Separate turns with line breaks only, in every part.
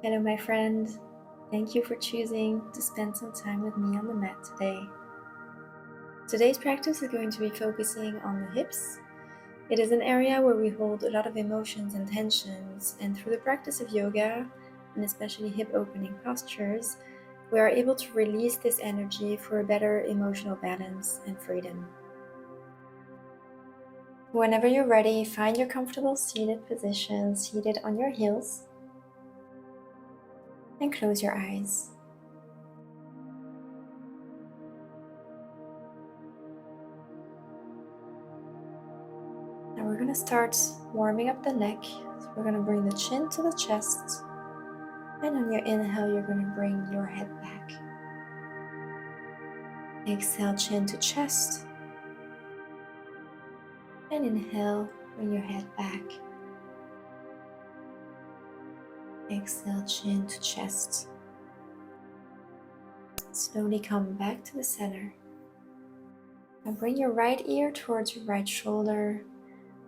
Hello, my friend. Thank you for choosing to spend some time with me on the mat today. Today's practice is going to be focusing on the hips. It is an area where we hold a lot of emotions and tensions, and through the practice of yoga, and especially hip opening postures, we are able to release this energy for a better emotional balance and freedom. Whenever you're ready, find your comfortable seated position, seated on your heels, and close your eyes. Now we're going to start warming up the neck. So we're going to bring the chin to the chest. And on your inhale, you're going to bring your head back. Exhale, chin to chest. And inhale, bring your head back. Exhale, chin to chest. Slowly come back to the center. Now bring your right ear towards your right shoulder.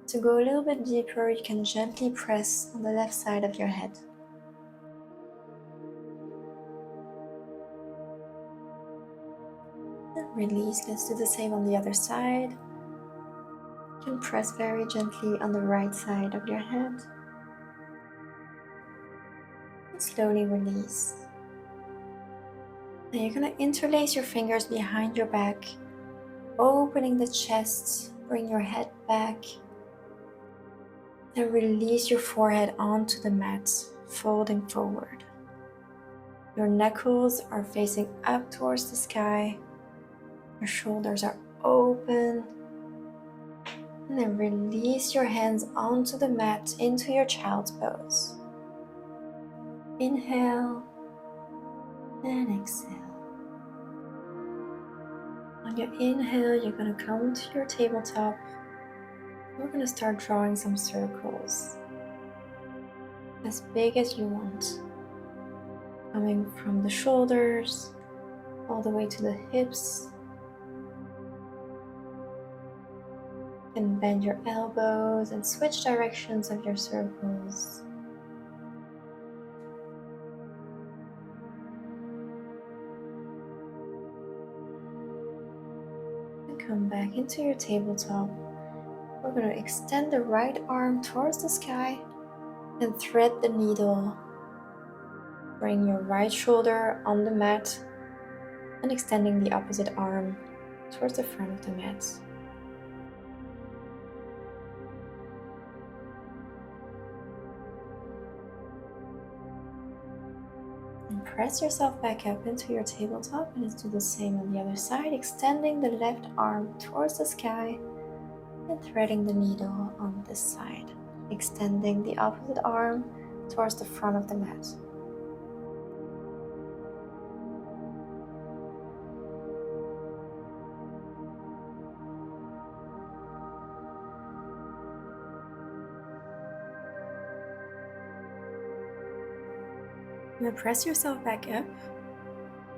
To go a little bit deeper, you can gently press on the left side of your head. And release. Let's do the same on the other side. You can press very gently on the right side of your head. And slowly release. Now you're going to interlace your fingers behind your back, opening the chest, bring your head back, and release your forehead onto the mat, folding forward. Your knuckles are facing up towards the sky, your shoulders are open, and then release your hands onto the mat into your child's pose. Inhale and exhale. On your inhale, you're going to come to your tabletop. We're going to start drawing some circles, as big as you want, coming from the shoulders all the way to the hips. You can bend your elbows and switch directions of your circles. And come back into your tabletop. We're going to extend the right arm towards the sky and thread the needle. Bring your right shoulder on the mat and extending the opposite arm towards the front of the mat. And press yourself back up into your tabletop, and let's do the same on the other side, extending the left arm towards the sky and threading the needle on this side, extending the opposite arm towards the front of the mat. Now press yourself back up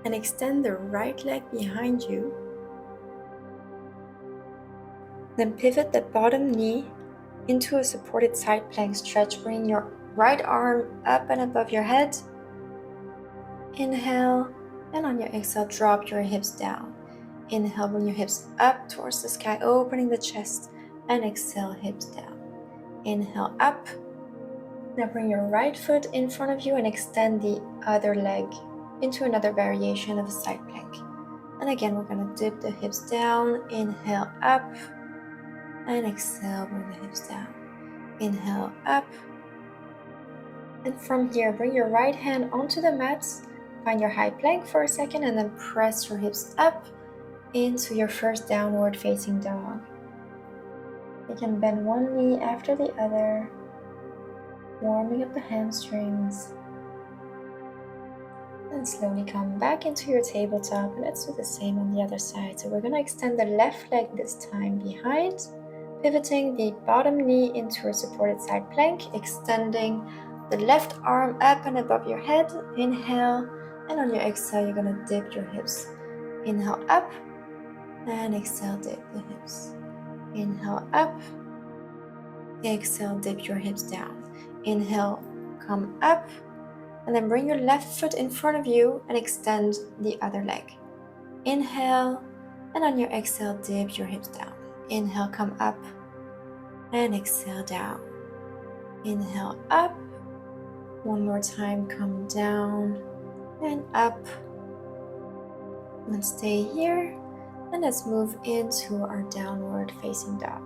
and extend the right leg behind you. Then pivot the bottom knee into a supported side plank stretch. Bring your right arm up and above your head. Inhale, and on your exhale, drop your hips down. Inhale, bring your hips up towards the sky, opening the chest, and exhale, hips down. Inhale, up. Now bring your right foot in front of you and extend the other leg into another variation of a side plank. And again, we're going to dip the hips down. Inhale, up. And exhale, bring the hips down. Inhale, up. And from here, bring your right hand onto the mat. Find your high plank for a second and then press your hips up into your first downward facing dog. You can bend one knee after the other, warming up the hamstrings. And slowly come back into your tabletop. Let's do the same on the other side. So we're going to extend the left leg this time behind, pivoting the bottom knee into a supported side plank, extending the left arm up and above your head. Inhale, and on your exhale, you're going to dip your hips. Inhale, up, and exhale, dip the hips. Inhale, up, exhale, dip your hips down. Inhale, come up, And then bring your left foot in front of you and extend the other leg. Inhale, and on your exhale, dip your hips down. Inhale, come up, and exhale down. Inhale, up. One more time, come down and up. And stay here. And let's move into our downward facing dog.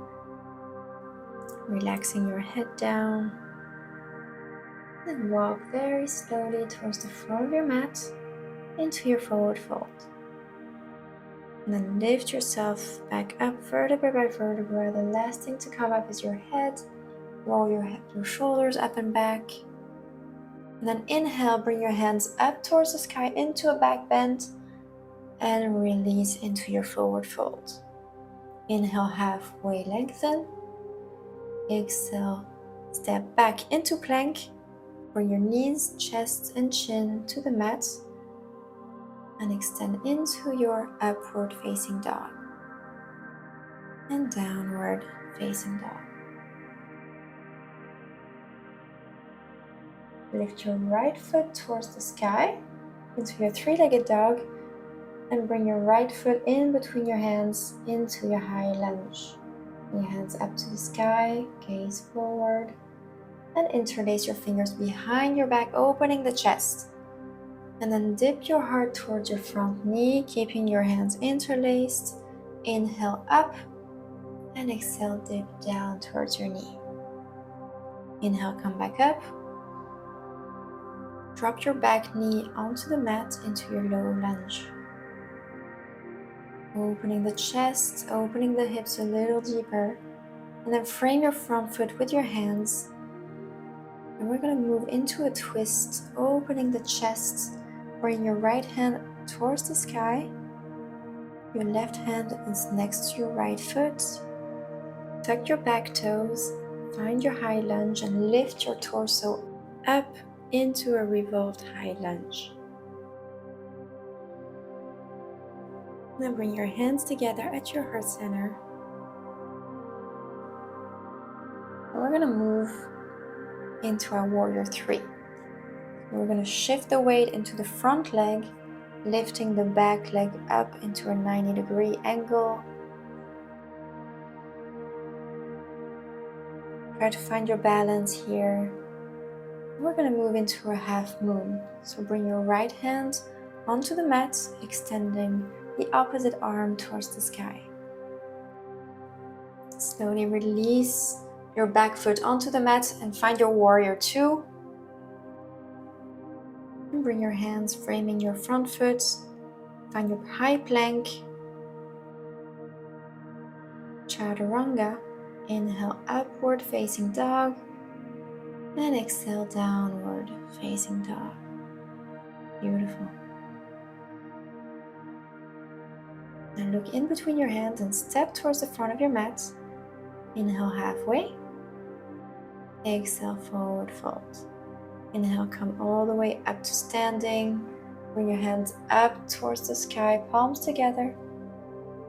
Relaxing your head down. And walk very slowly towards the front of your mat into your forward fold. And then lift yourself back up vertebra by vertebra. The last thing to come up is your head. Roll your shoulders up and back. And then inhale, bring your hands up towards the sky into a back bend. And release into your forward fold. Inhale, halfway lengthen. Exhale, step back into plank. Bring your knees, chest, and chin to the mat. And extend into your upward facing dog. And downward facing dog. Lift your right foot towards the sky into your three-legged dog. And bring your right foot in between your hands into your high lunge. Bring your hands up to the sky, gaze forward, and interlace your fingers behind your back, opening the chest. And then dip your heart towards your front knee, keeping your hands interlaced. Inhale up, and exhale, dip down towards your knee. Inhale, come back up. Drop your back knee onto the mat into your low lunge. Opening the chest, opening the hips a little deeper, and then frame your front foot with your hands. And we're going to move into a twist, opening the chest. Bring your right hand towards the sky. Your left hand is next to your right foot. Tuck your back toes, find your high lunge, and lift your torso up into a revolved high lunge. Then bring your hands together at your heart center. And we're going to move into our warrior three. We're going to shift the weight into the front leg, lifting the back leg up into a 90-degree angle. Try to find your balance here. We're going to move into a half moon. So bring your right hand onto the mat, extending the opposite arm towards the sky. Slowly release your back foot onto the mat and find your warrior two. And bring your hands framing your front foot. Find your high plank. Chaturanga. Inhale, upward facing dog. And exhale, downward facing dog. Beautiful. And look in between your hands and step towards the front of your mat. Inhale, halfway. Exhale, forward fold. Inhale, come all the way up to standing. Bring your hands up towards the sky, palms together.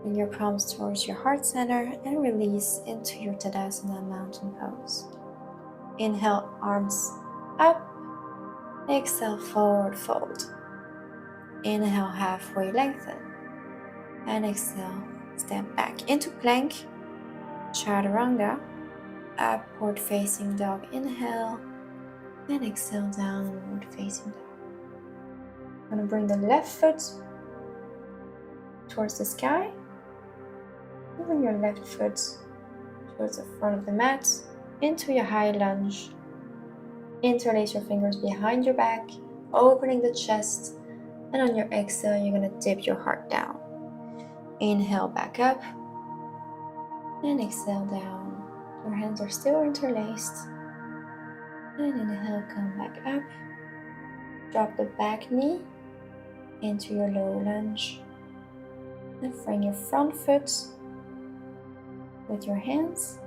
Bring your palms towards your heart center and release into your Tadasana mountain pose. Inhale, arms up. Exhale, forward fold. Inhale, halfway lengthen. And exhale, step back into plank. Chaturanga. Upward facing dog. Inhale. And exhale, downward facing dog. I'm going to bring the left foot towards the sky. Bring your left foot towards the front of the mat, into your high lunge. Interlace your fingers behind your back, opening the chest. And on your exhale, you're going to dip your heart down. Inhale, back up. And exhale, down. Your hands are still interlaced. And inhale, come back up. Drop the back knee into your low lunge. And frame your front foot with your hands.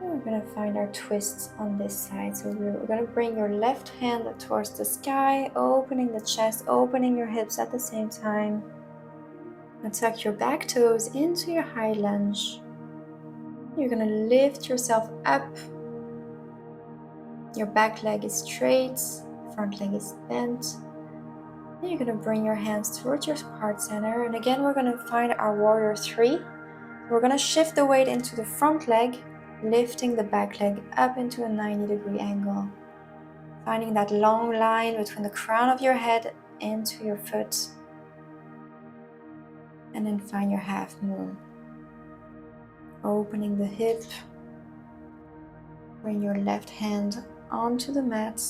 And we're going to find our twists on this side. So we're going to bring your left hand towards the sky, opening the chest, opening your hips at the same time. And tuck your back toes into your high lunge. You're going to lift yourself up Your back leg is straight, front leg is bent. Then you're going to bring your hands towards your heart center. And again, we're going to find our warrior 3. We're going to shift the weight into the front leg, lifting the back leg up into a 90-degree angle. Finding that long line between the crown of your head into your foot. And then find your half moon. Opening the hip. Bring your left hand onto the mat.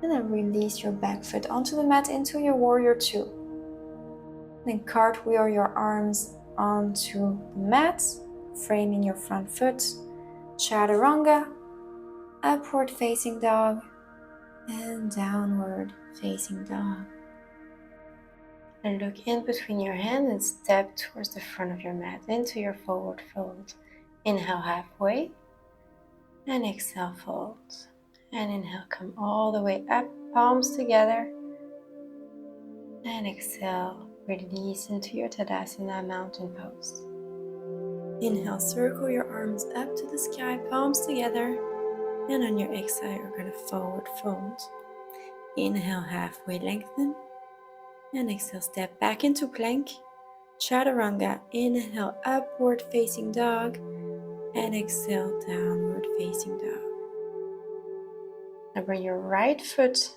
And then release your back foot onto the mat into your warrior 2. Then cartwheel your arms onto the mat, framing your front foot. Chaturanga, upward facing dog, and downward facing dog. And look in between your hands and step towards the front of your mat into your forward fold. Inhale halfway and exhale fold. And inhale, come all the way up, palms together. And exhale, release into your Tadasana mountain pose. Inhale, circle your arms up to the sky, palms together. And on your exhale, you're going to forward fold. Inhale, halfway lengthen. And exhale, step back into plank. Chaturanga, inhale, upward facing dog. And exhale, downward facing dog. Now bring your right foot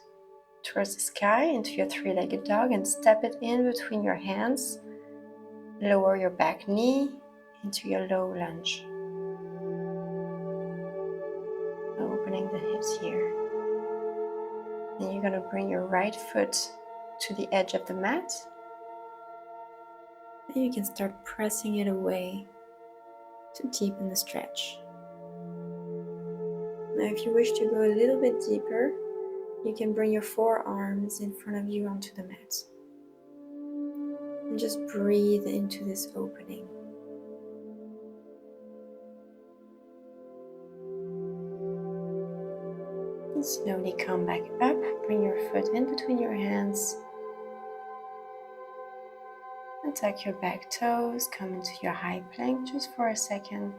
towards the sky into your three-legged dog and step it in between your hands. Lower your back knee into your low lunge. Opening the hips here. Then you're going to bring your right foot to the edge of the mat. And you can start pressing it away to deepen the stretch. Now if you wish to go a little bit deeper, you can bring your forearms in front of you onto the mat. And just breathe into this opening. And slowly come back up, bring your foot in between your hands. And tuck your back toes, come into your high plank just for a second.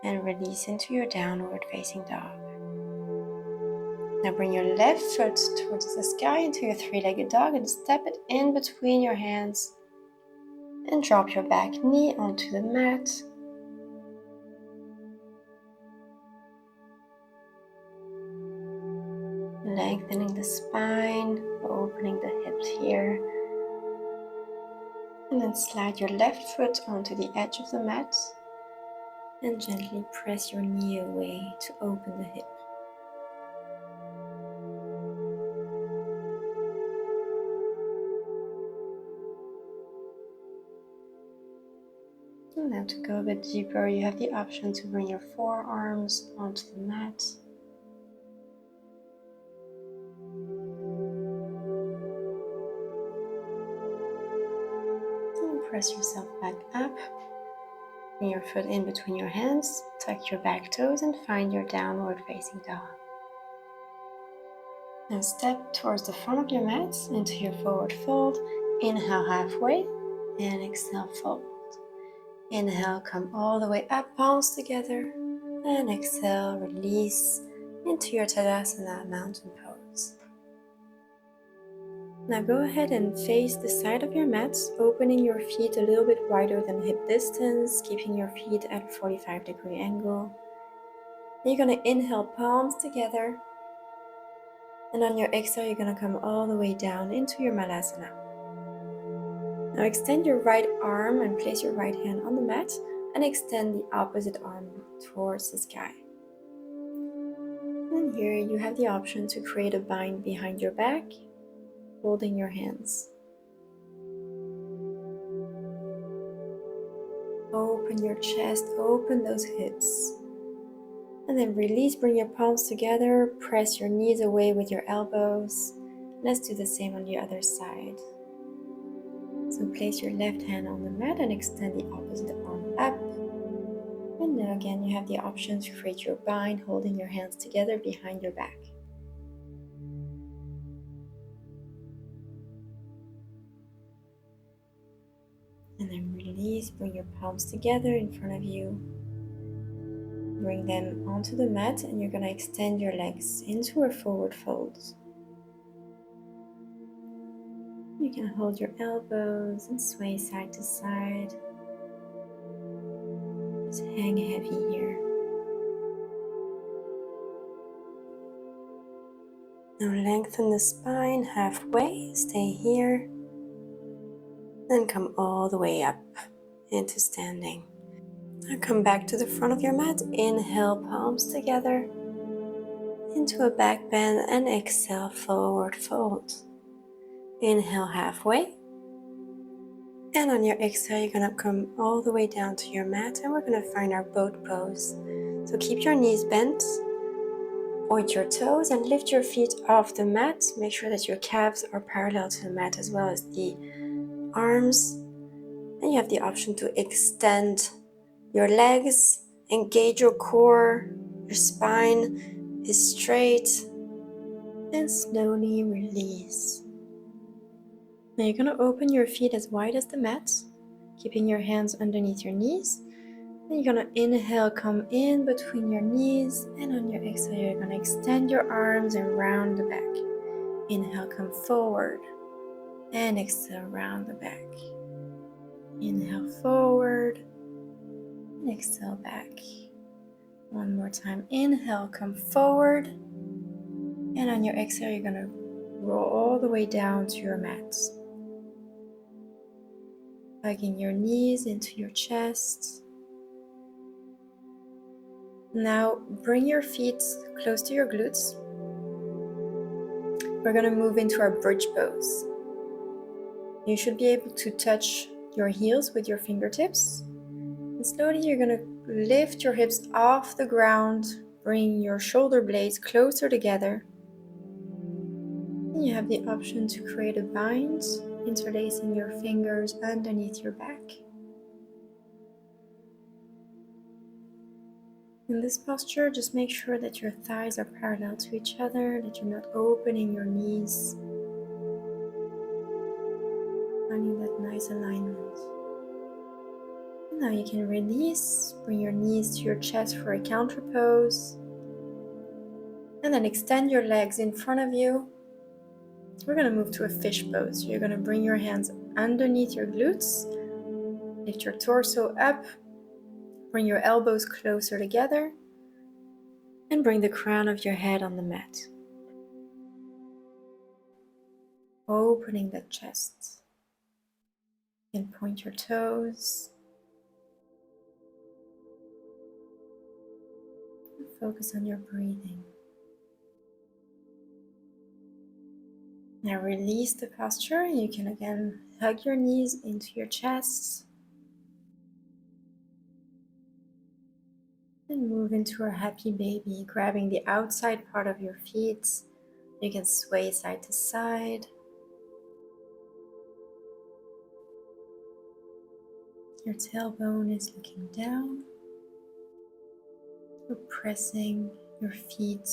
And release into your downward facing dog. Now bring your left foot towards the sky into your three-legged dog and step it in between your hands. And drop your back knee onto the mat. Lengthening the spine, opening the hips here. And then slide your left foot onto the edge of the mat. And gently press your knee away to open the hip. And now to go a bit deeper, you have the option to bring your forearms onto the mat. And press yourself back up. Bring your foot in between your hands, tuck your back toes and find your downward facing dog. Now step towards the front of your mat into your forward fold. Inhale halfway and exhale fold. Inhale, come all the way up, palms together. And exhale, release into your Tadasana mountain pose. Now go ahead and face the side of your mat, opening your feet a little bit wider than hip distance, keeping your feet at a 45-degree angle. Then you're going to inhale, palms together. And on your exhale, you're going to come all the way down into your Malasana. Now extend your right arm and place your right hand on the mat and extend the opposite arm towards the sky. And here you have the option to create a bind behind your back, holding your hands. Open your chest, open those hips. And then release, bring your palms together, press your knees away with your elbows. Let's do the same on the other side. So place your left hand on the mat and extend the opposite arm up. And now again, you have the option to create your bind, holding your hands together behind your back. And then release, bring your palms together in front of you. bring them onto the mat and you're going to extend your legs into a forward fold. You can hold your elbows and sway side to side. Just hang heavy here. Now lengthen the spine halfway, stay here. Then come all the way up into standing. Now come back to the front of your mat. Inhale, palms together into a back bend and exhale, forward fold. Inhale halfway. And on your exhale, you're going to come all the way down to your mat and we're going to find our boat pose. So keep your knees bent, point your toes and lift your feet off the mat. Make sure that your calves are parallel to the mat as well as the arms. And you have the option to extend your legs, engage your core, your spine is straight, and slowly release. Now you're going to open your feet as wide as the mat, keeping your hands underneath your knees. Then you're going to inhale, come in between your knees, and on your exhale, you're going to extend your arms and round the back. Inhale, come forward, and exhale, round the back. Inhale, forward, and exhale, back. One more time. Inhale, come forward, and on your exhale, you're going to roll all the way down to your mat. Hugging your knees into your chest. Now bring your feet close to your glutes. We're going to move into our bridge pose. You should be able to touch your heels with your fingertips. And slowly you're going to lift your hips off the ground. Bring your shoulder blades closer together. And you have the option to create a bind, interlacing your fingers underneath your back. In this posture, just make sure that your thighs are parallel to each other, that you're not opening your knees. Finding that nice alignment. And now you can release, bring your knees to your chest for a counter pose. And then extend your legs in front of you. We're going to move to a fish pose. You're going to bring your hands underneath your glutes, lift your torso up, bring your elbows closer together, and bring the crown of your head on the mat. Opening the chest. You can point your toes. And focus on your breathing. Now release the posture. You can again hug your knees into your chest. And move into a happy baby, grabbing the outside part of your feet. You can sway side to side. Your tailbone is looking down. You're pressing your feet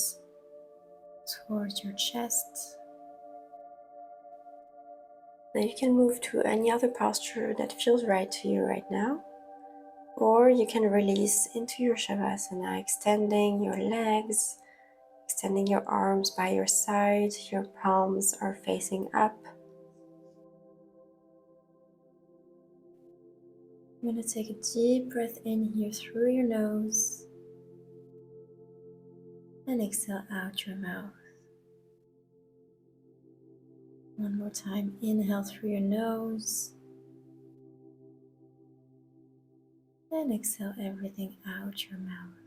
towards your chest. Now you can move to any other posture that feels right to you right now. Or you can release into your Shavasana, extending your legs, extending your arms by your side. Your palms are facing up. I'm going to take a deep breath in here through your nose and exhale out your mouth. One more time, inhale through your nose and exhale everything out your mouth.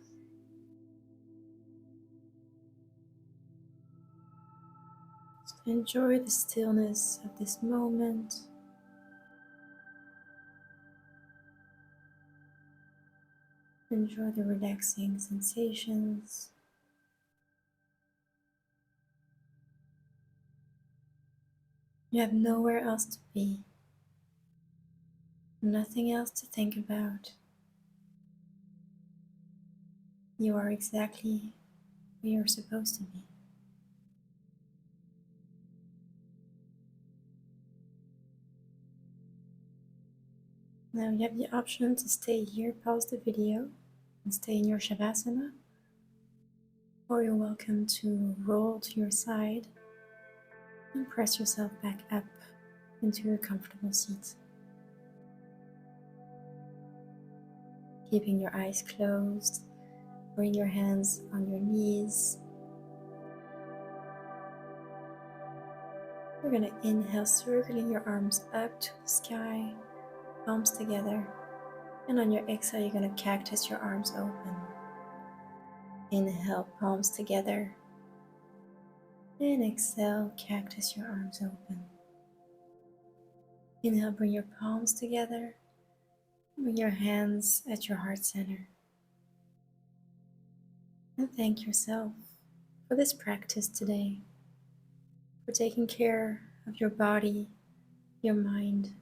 So enjoy the stillness of this moment. Enjoy the relaxing sensations. You have nowhere else to be, nothing else to think about. You are exactly where you're supposed to be. Now you have the option to stay here, pause the video, and stay in your Shavasana, or you're welcome to roll to your side and press yourself back up into your comfortable seat. Keeping your eyes closed, bring your hands on your knees. We're going to inhale, circling your arms up to the sky, palms together. And on your exhale, you're going to cactus your arms open. Inhale, palms together. And exhale, cactus your arms open. Inhale, bring your palms together. Bring your hands at your heart center. And thank yourself for this practice today, for taking care of your body, your mind,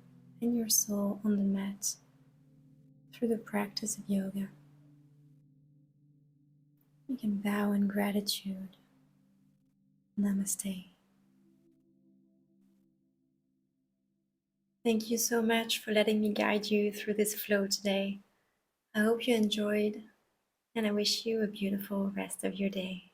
and your soul on the mat through the practice of yoga. You can bow in gratitude. Namaste. Thank you so much for letting me guide you through this flow today. I hope you enjoyed, and I wish you a beautiful rest of your day.